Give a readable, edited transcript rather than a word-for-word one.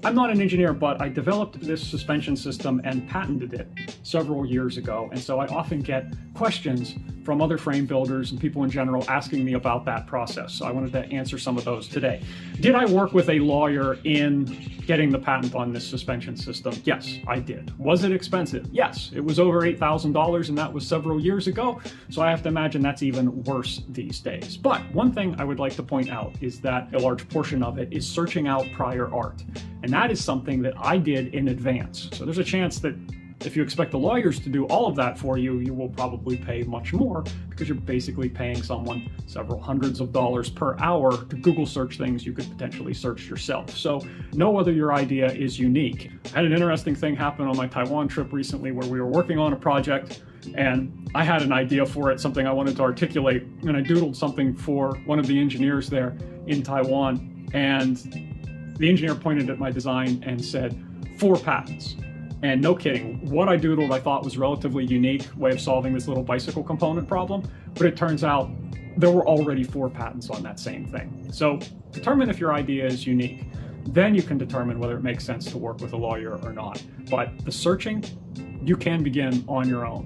I'm not an engineer, but I developed this suspension system and patented it several years ago. And so I often get questions from other frame builders and people in general asking me about that process. So I wanted to answer some of those today. Did I work with a lawyer in getting the patent on this suspension system? Yes, I did. Was it expensive? Yes, it was over $8,000 and that was several years ago. So I have to imagine that's even worse these days. But one thing I would like to point out is that a large portion of it is searching out prior art. And that is something that I did in advance. So there's a chance that if you expect the lawyers to do all of that for you, you will probably pay much more because you're basically paying someone several hundreds of dollars per hour to Google search things you could potentially search yourself. So know whether your idea is unique. I had an interesting thing happen on my Taiwan trip recently where we were working on a project and I had an idea for it, something I wanted to articulate, and I doodled something for one of the engineers there in Taiwan, and the engineer pointed at my design and said, 4 patents. And no kidding, what I doodled I thought was relatively unique way of solving this little bicycle component problem, but it turns out there were already 4 patents on that same thing. So determine if your idea is unique. Then you can determine whether it makes sense to work with a lawyer or not. But the searching, you can begin on your own.